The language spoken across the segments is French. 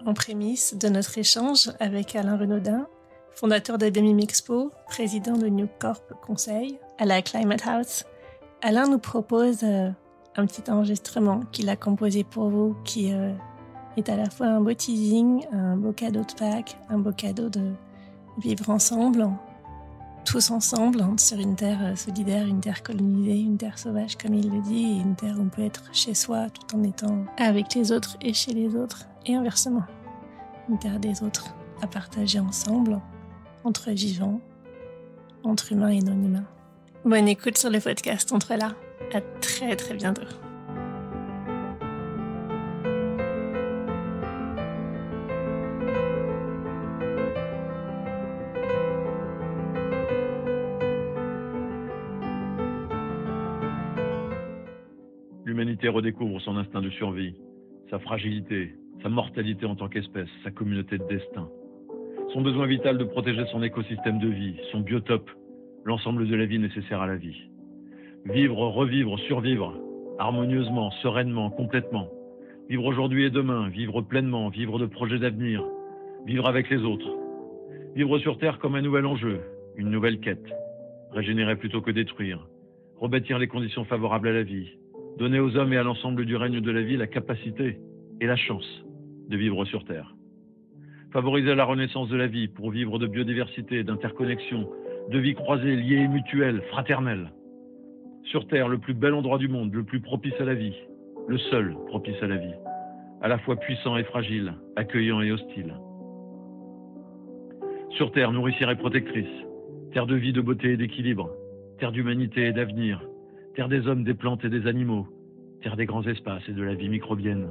en prémisse de notre échange avec Alain Renaudin, fondateur de BEMIM Expo, président de New Corp Conseil à la Climate House. Alain nous propose un petit enregistrement qu'il a composé pour vous qui est à la fois un beau teasing, un beau cadeau de Pâques, un beau cadeau de vivre ensemble, tous ensemble, sur une terre solidaire, une terre colonisée, une terre sauvage comme il le dit, et une terre où on peut être chez soi tout en étant avec les autres et chez les autres, et inversement. Une terre des autres à partager ensemble, entre vivants, entre humains et non-humains. Bonne écoute sur le podcast Entre là. À très très bientôt. L'humanité redécouvre son instinct de survie, sa fragilité, sa mortalité en tant qu'espèce, sa communauté de destin. Son besoin vital de protéger son écosystème de vie, son biotope, l'ensemble de la vie nécessaire à la vie. Vivre, revivre, survivre, harmonieusement, sereinement, complètement. Vivre aujourd'hui et demain, vivre pleinement, vivre de projets d'avenir, vivre avec les autres. Vivre sur Terre comme un nouvel enjeu, une nouvelle quête. Régénérer plutôt que détruire. Rebâtir les conditions favorables à la vie. Donner aux hommes et à l'ensemble du règne de la vie la capacité et la chance de vivre sur Terre. Favoriser la renaissance de la vie pour vivre de biodiversité, d'interconnexion, de vie croisée, liée et mutuelle, fraternelle. Sur Terre, le plus bel endroit du monde, le plus propice à la vie, le seul propice à la vie, à la fois puissant et fragile, accueillant et hostile. Sur Terre, nourricière et protectrice, terre de vie, de beauté et d'équilibre, terre d'humanité et d'avenir, terre des hommes, des plantes et des animaux, terre des grands espaces et de la vie microbienne.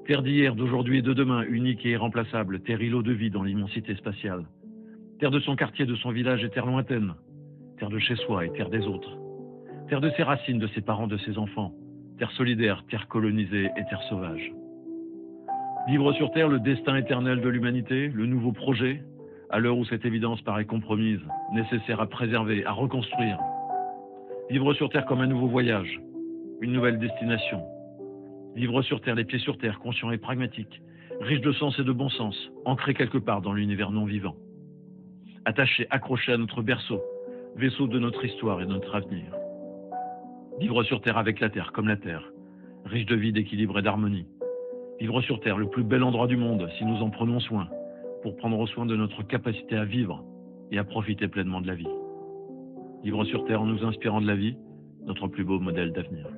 Terre d'hier, d'aujourd'hui et de demain, unique et irremplaçable, terre îlot de vie dans l'immensité spatiale. Terre de son quartier, de son village et terre lointaine, terre de chez soi et terre des autres. Terre de ses racines, de ses parents, de ses enfants, terre solidaire, terre colonisée et terre sauvage. Vivre sur Terre, le destin éternel de l'humanité, le nouveau projet, à l'heure où cette évidence paraît compromise, nécessaire à préserver, à reconstruire. Vivre sur Terre comme un nouveau voyage, une nouvelle destination. Vivre sur Terre, les pieds sur Terre, conscient et pragmatique, riche de sens et de bon sens, ancré quelque part dans l'univers non vivant. Attaché, accroché à notre berceau, vaisseau de notre histoire et de notre avenir. Vivre sur Terre avec la Terre, comme la Terre, riche de vie, d'équilibre et d'harmonie. Vivre sur Terre, le plus bel endroit du monde, si nous en prenons soin, pour prendre soin de notre capacité à vivre et à profiter pleinement de la vie. Vivre sur Terre en nous inspirant de la vie, notre plus beau modèle d'avenir.